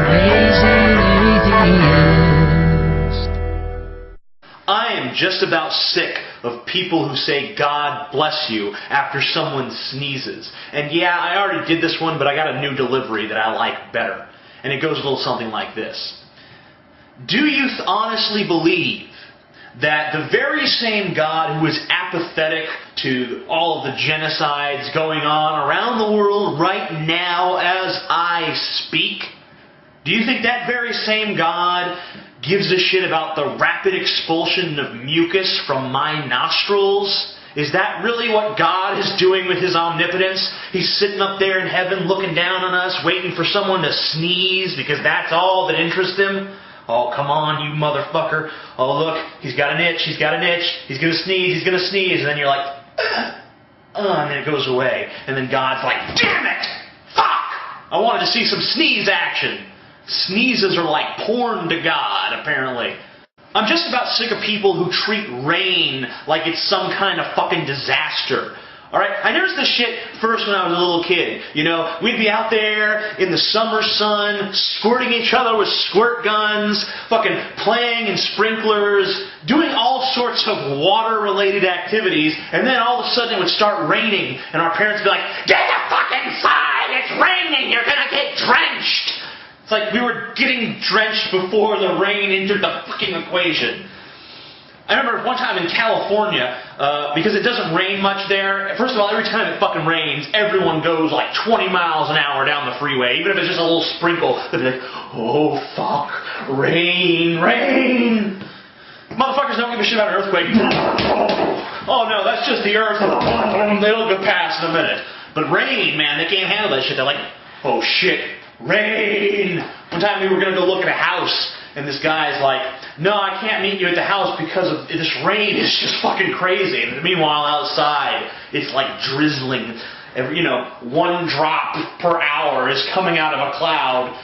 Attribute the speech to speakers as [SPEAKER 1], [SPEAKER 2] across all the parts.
[SPEAKER 1] Raising Atheist.
[SPEAKER 2] I am just about sick of people who say God bless you after someone sneezes. And yeah, I already did this one, but I got a new delivery that I like better. And it goes a little something like this. Do you honestly believe that the very same God who is apathetic to all of the genocides going on around the world right now as I speak, do you think that very same God gives a shit about the rapid expulsion of mucus from my nostrils? Is that really what God is doing with His omnipotence? He's sitting up there in heaven looking down on us, waiting for someone to sneeze because that's all that interests Him? Oh, come on, you motherfucker. Oh, look, he's got an itch, he's got an itch. He's going to sneeze, he's going to sneeze. And then you're like, and then it goes away. And then God's like, damn it! Fuck! I wanted to see some sneeze action. Sneezes are like porn to God, apparently. I'm just about sick of people who treat rain like it's some kind of fucking disaster. Alright, I noticed this shit first when I was a little kid. You know, we'd be out there in the summer sun, squirting each other with squirt guns, fucking playing in sprinklers, doing all sorts of water-related activities, and then all of a sudden it would start raining, and our parents would be like, get the fuck inside! It's raining! You're gonna get drenched! It's like we were getting drenched before the rain entered the fucking equation. I remember one time in California, because it doesn't rain much there, first of all, every time it fucking rains, everyone goes like 20 miles an hour down the freeway. Even if it's just a little sprinkle, they'll be like, oh fuck, rain, rain. Motherfuckers don't give a shit about an earthquake. Oh no, that's just the earth. It'll go past in a minute. But rain, man, they can't handle that shit. They're like, oh shit, rain. One time we were going to go look at a house, and this guy's like, no, I can't meet you at the house because of this rain is just fucking crazy. And meanwhile, outside, it's like drizzling. Every, you know, 1 drop per hour is coming out of a cloud.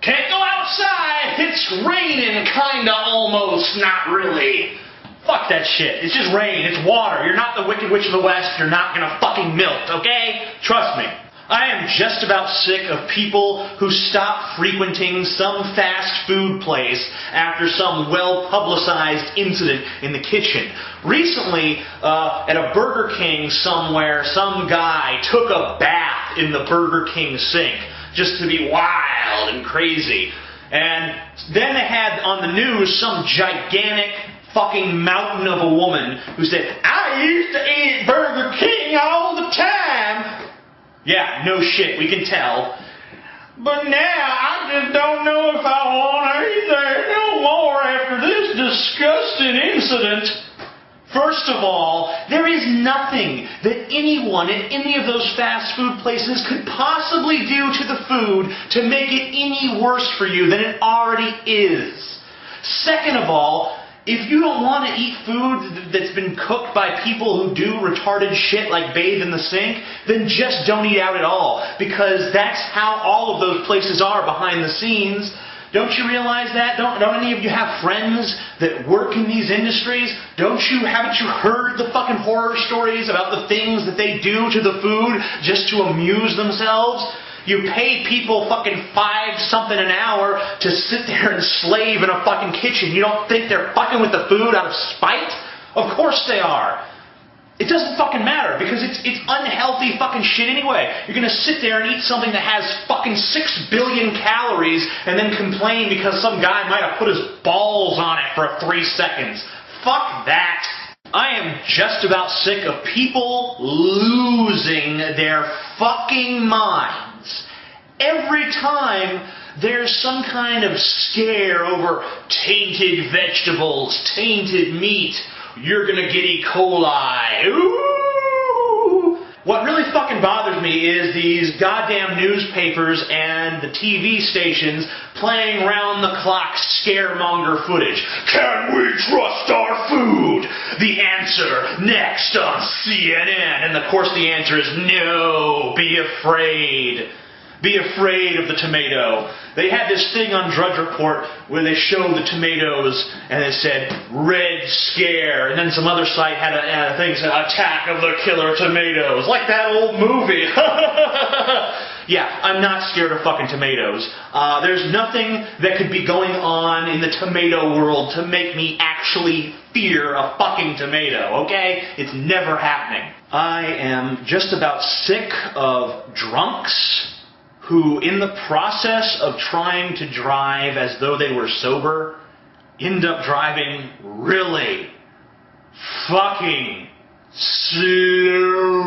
[SPEAKER 2] Can't go outside. It's raining, kinda, almost, not really. Fuck that shit. It's just rain. It's water. You're not the Wicked Witch of the West. You're not gonna fucking melt, okay? Trust me. I am just about sick of people who stop frequenting some fast food place after some well-publicized incident in the kitchen. Recently, at a Burger King somewhere, some guy took a bath in the Burger King sink just to be wild and crazy. And then they had on the news some gigantic fucking mountain of a woman who said, I used to eat Burger King all the time. Yeah, no shit, we can tell. But now, I just don't know if I want to eat there no more after this disgusting incident. First of all, there is nothing that anyone at any of those fast food places could possibly do to the food to make it any worse for you than it already is. Second of all, if you don't want to eat food that's been cooked by people who do retarded shit like bathe in the sink, then just don't eat out at all. Because that's how all of those places are behind the scenes. Don't you realize that? Don't any of you have friends that work in these industries? Haven't you heard the fucking horror stories about the things that they do to the food just to amuse themselves? You pay people fucking $5-something an hour to sit there and slave in a fucking kitchen. You don't think they're fucking with the food out of spite? Of course they are. It doesn't fucking matter because it's unhealthy fucking shit anyway. You're gonna sit there and eat something that has fucking 6 billion calories and then complain because some guy might have put his balls on it for 3 seconds. Fuck that. I am just about sick of people losing their fucking minds. Every time there's some kind of scare over tainted vegetables, tainted meat, you're gonna get E. coli. Ooh! What really fucking bothers me is these goddamn newspapers and the TV stations playing round-the-clock scaremonger footage. Can we trust our food? The answer next on CNN. And of course the answer is no, be afraid. Be afraid of the tomato. They had this thing on Drudge Report where they showed the tomatoes and it said, Red Scare. And then some other site had a thing that said, Attack of the Killer Tomatoes. Like that old movie. Yeah, I'm not scared of fucking tomatoes. There's nothing that could be going on in the tomato world to make me actually fear a fucking tomato, okay? It's never happening. I am just about sick of drunks who, in the process of trying to drive as though they were sober, end up driving really fucking slow.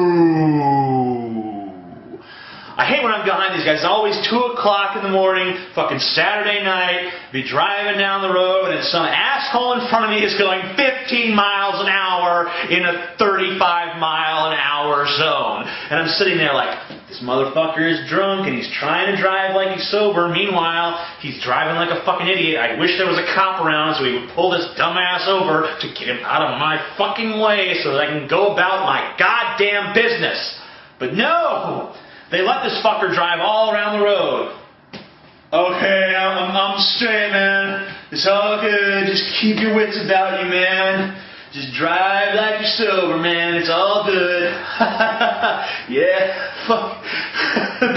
[SPEAKER 2] I hate when I'm behind these guys. It's always 2 o'clock in the morning, fucking Saturday night, be driving down the road and some asshole in front of me is going 15 miles an hour in a 35 mile an hour zone. And I'm sitting there like, this motherfucker is drunk and he's trying to drive like he's sober. Meanwhile, he's driving like a fucking idiot. I wish there was a cop around so he would pull this dumbass over to get him out of my fucking way so that I can go about my goddamn business. But no! They let this fucker drive all around the road. Okay, I'm straight, man. It's all good. Just keep your wits about you, man. Just drive like you're sober, man. It's all good. Yeah, fuck.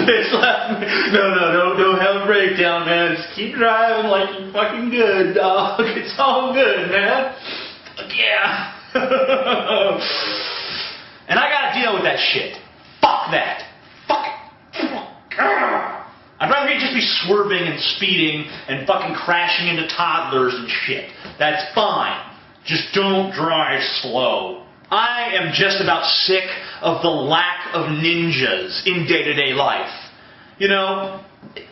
[SPEAKER 2] Bitch left me. No, don't have a breakdown, man. Just keep driving like you're fucking good, dog. It's all good, man. Yeah. And I gotta deal with that shit. Fuck that. I'd rather just be swerving and speeding and fucking crashing into toddlers and shit. That's fine. Just don't drive slow. I am just about sick of the lack of ninjas in day-to-day life. You know,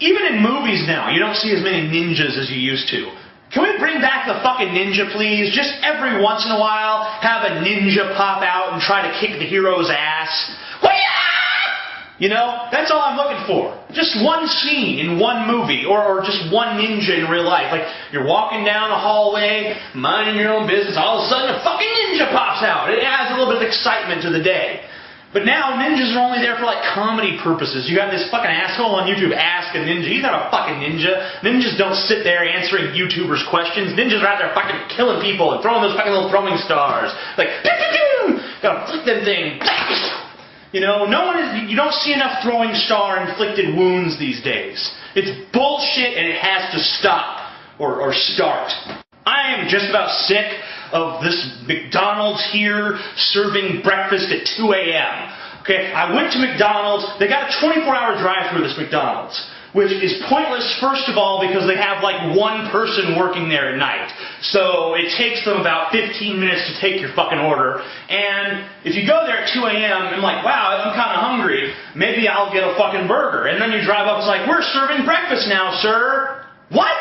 [SPEAKER 2] even in movies now, you don't see as many ninjas as you used to. Can we bring back the fucking ninja, please? Just every once in a while, have a ninja pop out and try to kick the hero's ass. You know, that's all I'm looking for. Just one scene in one movie, or just one ninja in real life. Like, you're walking down a hallway, minding your own business, all of a sudden a fucking ninja pops out. It adds a little bit of excitement to the day. But now, ninjas are only there for, like, comedy purposes. You got this fucking asshole on YouTube, Ask a Ninja. He's not a fucking ninja. Ninjas don't sit there answering YouTubers' questions. Ninjas are out there fucking killing people and throwing those fucking little throwing stars. Like, pew-pew-pew! Gotta flick them thing. You know, you don't see enough throwing star-inflicted wounds these days. It's bullshit and it has to stop, or start. I am just about sick of this McDonald's here serving breakfast at 2 a.m. Okay, I went to McDonald's, they got a 24-hour drive-thru this McDonald's, which is pointless, first of all, because they have like one person working there at night. So it takes them about 15 minutes to take your fucking order. And if you go there at 2 a.m. and like, wow, I'm kind of hungry, maybe I'll get a fucking burger. And then you drive up, it's like, we're serving breakfast now, sir. What?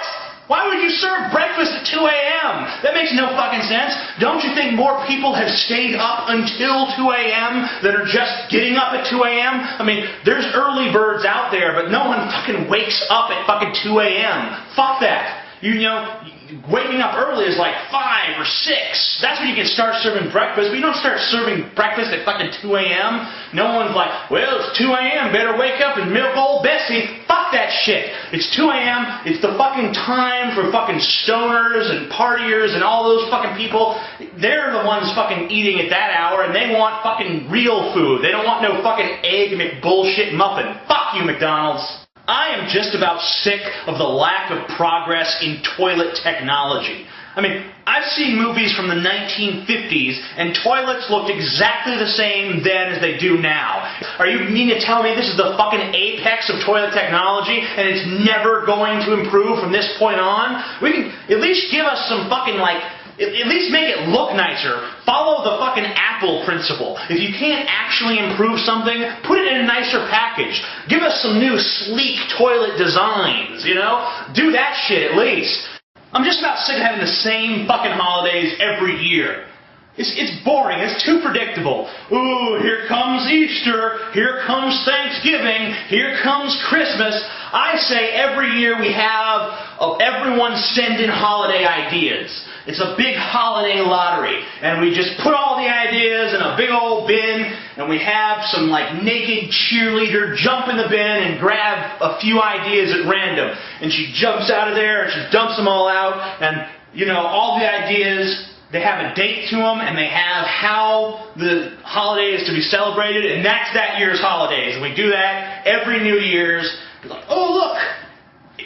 [SPEAKER 2] Why would you serve breakfast at 2 a.m.? That makes no fucking sense. Don't you think more people have stayed up until 2 a.m. that are just getting up at 2 a.m.? I mean, there's early birds out there, but no one fucking wakes up at fucking 2 a.m. Fuck that. You know, waking up early is like 5 or 6. That's when you can start serving breakfast. But you don't start serving breakfast at fucking 2 a.m. No one's like, well, it's 2 a.m. Better wake up and milk old Bessie. Fuck that shit. It's 2 a.m. It's the fucking time for fucking stoners and partiers and all those fucking people. They're the ones fucking eating at that hour and they want fucking real food. They don't want no fucking egg McBullshit muffin. Fuck you, McDonald's. I am just about sick of the lack of progress in toilet technology. I mean, I've seen movies from the 1950s, and toilets looked exactly the same then as they do now. Are you mean to tell me this is the fucking apex of toilet technology, and it's never going to improve from this point on? We can at least give us some fucking, like, at least make it look nicer. Follow the fucking Apple principle. If you can't actually improve something, put it in a nicer package. Give us some new sleek toilet designs, you know? Do that shit at least. I'm just about sick of having the same fucking holidays every year. It's boring. It's too predictable. Ooh, here comes Easter. Here comes Thanksgiving. Here comes Christmas. I say every year we have everyone send in holiday ideas. It's a big holiday lottery. And we just put all the ideas in a big old bin. and we have some like naked cheerleader jump in the bin and grab a few ideas at random. And she jumps out of there and she dumps them all out, and you know, all the ideas, they have a date to them, and they have how the holiday is to be celebrated, and that's that year's holidays. And we do that every New Year's. We're like, oh look,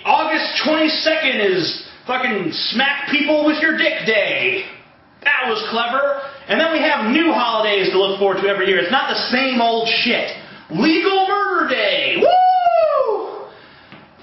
[SPEAKER 2] August 22nd is fucking smack people with your dick day. That was clever. And then we have new holidays to look forward to every year. It's not the same old shit. Legal Murder Day. Woo!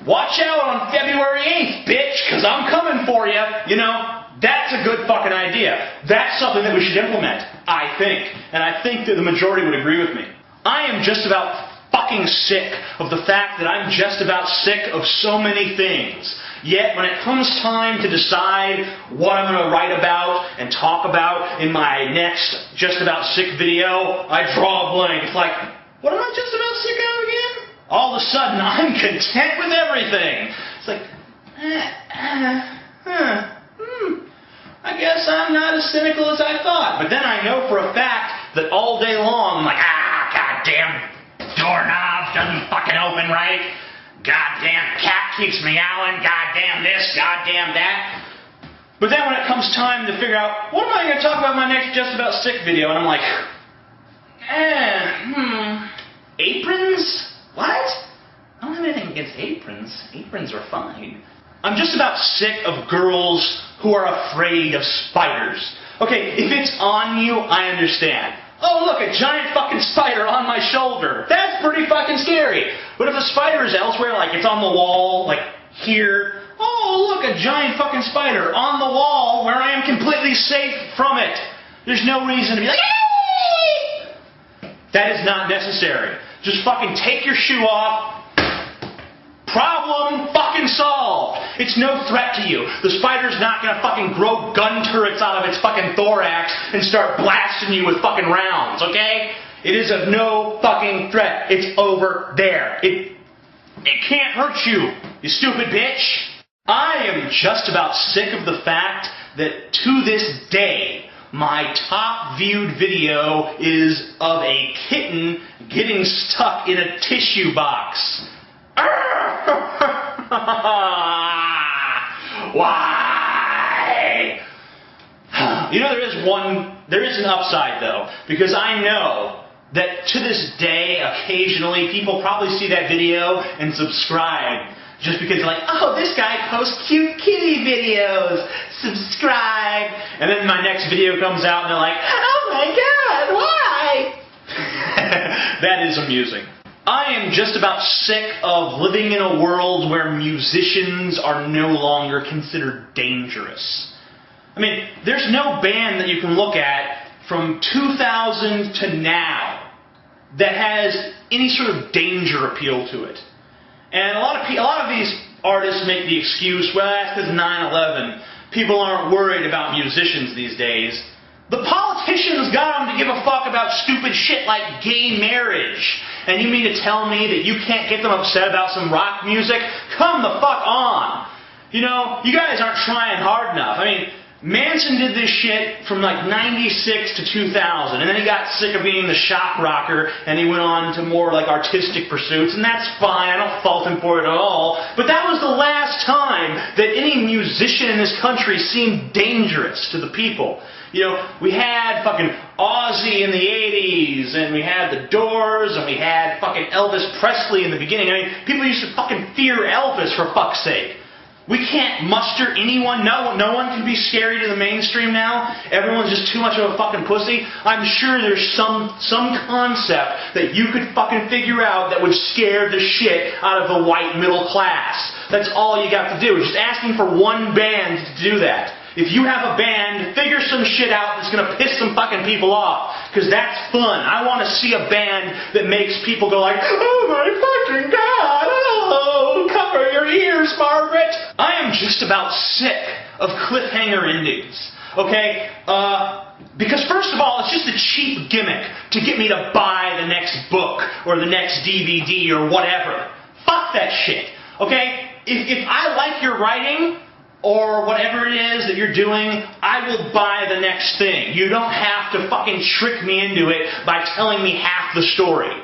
[SPEAKER 2] Watch out on February 8th, bitch, because I'm coming for you. You know, that's a good fucking idea. That's something that we should implement, I think. And I think that the majority would agree with me. I am just about fucking sick of the fact that I'm just about sick of so many things. Yet when it comes time to decide what I'm going to write about and talk about in my next Just About Sick video, I draw a blank. It's like, what am I just about sick of again? All of a sudden, I'm content with everything. It's like, I guess I'm not as cynical as I thought. But then I know for a fact that all day long, I'm like, goddamn doorknob doesn't fucking open right. Goddamn cat keeps meowing. Goddamn this, goddamn that. But then when it comes time to figure out, what am I going to talk about in my next Just About Sick video? And I'm like, aprons? What? I don't have anything against aprons. Aprons are fine. I'm just about sick of girls who are afraid of spiders. Okay, if it's on you, I understand. Oh, look, a giant fucking spider on my shoulder. That's pretty fucking scary. But if the spider is elsewhere, like it's on the wall, like here, oh, look, a giant fucking spider on the wall where I am completely safe from it. There's no reason to be like, hey! That is not necessary. Just fucking take your shoe off. Problem fucking solved. It's no threat to you. The spider's not gonna fucking grow gun turrets out of its fucking thorax and start blasting you with fucking rounds, okay? It is of no fucking threat. It's over there. It can't hurt you, you stupid bitch. I am just about sick of the fact that to this day, my top viewed video is of a kitten getting stuck in a tissue box. Why? You know, there is an upside though, because I know that to this day, occasionally, people probably see that video and subscribe just because they're like, oh, this guy posts cute kitty videos, subscribe. And then my next video comes out and they're like, oh my god, why? That is amusing. I am just about sick of living in a world where musicians are no longer considered dangerous. I mean, there's no band that you can look at from 2000 to now that has any sort of danger appeal to it. And a lot of these artists make the excuse, well, that's because 9/11. People aren't worried about musicians these days. The politicians got them to give a fuck about stupid shit like gay marriage. And you mean to tell me that you can't get them upset about some rock music? Come the fuck on. You know, you guys aren't trying hard enough. I mean, Manson did this shit from like 96 to 2000. And then he got sick of being the shock rocker and he went on to more like artistic pursuits. And that's fine. I don't fault him for it at all. But that was the last time that any musician in this country seemed dangerous to the people. You know, we had fucking Ozzy in the 80s, and we had the Doors, and we had fucking Elvis Presley in the beginning. I mean, people used to fucking fear Elvis, for fuck's sake. We can't muster anyone. No one can be scary to the mainstream now. Everyone's just too much of a fucking pussy. I'm sure there's some concept that you could fucking figure out that would scare the shit out of the white middle class. That's all you got to do. Just asking for one band to do that. If you have a band, figure some shit out that's going to piss some fucking people off. Because that's fun. I want to see a band that makes people go like, oh my fucking god, oh, cover your ears, Margaret. I am just about sick of cliffhanger endings. Okay? Because first of all, it's just a cheap gimmick to get me to buy the next book or the next DVD or whatever. Fuck that shit. Okay? If I like your writing, or whatever it is that you're doing, I will buy the next thing. You don't have to fucking trick me into it by telling me half the story.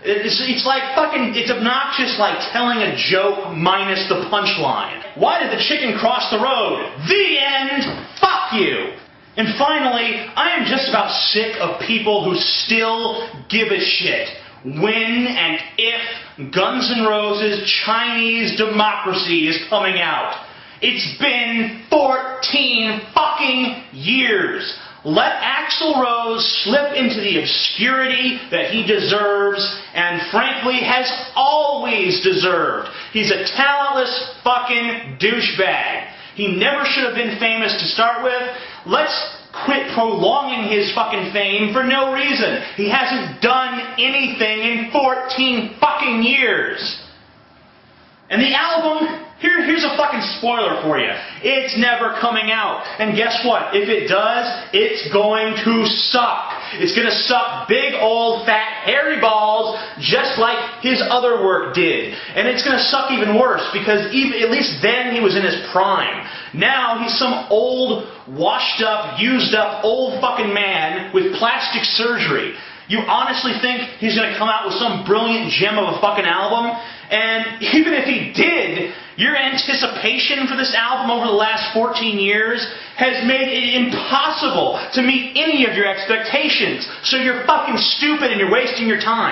[SPEAKER 2] It's like fucking, it's obnoxious like telling a joke minus the punchline. Why did the chicken cross the road? The end! Fuck you! And finally, I am just about sick of people who still give a shit when and if Guns N' Roses' Chinese Democracy is coming out. It's been 14 fucking years. Let Axl Rose slip into the obscurity that he deserves and frankly has always deserved. He's a talentless fucking douchebag. He never should have been famous to start with. Let's quit prolonging his fucking fame for no reason. He hasn't done anything in 14 fucking years. And the album, here's a fucking spoiler for you. It's never coming out. And guess what? If it does, it's going to suck. It's going to suck big, old, fat, hairy balls just like his other work did. And it's going to suck even worse because at least then he was in his prime. Now he's some old, washed up, used up, old fucking man with plastic surgery. You honestly think he's going to come out with some brilliant gem of a fucking album? And even if he did, your anticipation for this album over the last 14 years has made it impossible to meet any of your expectations. So you're fucking stupid and you're wasting your time.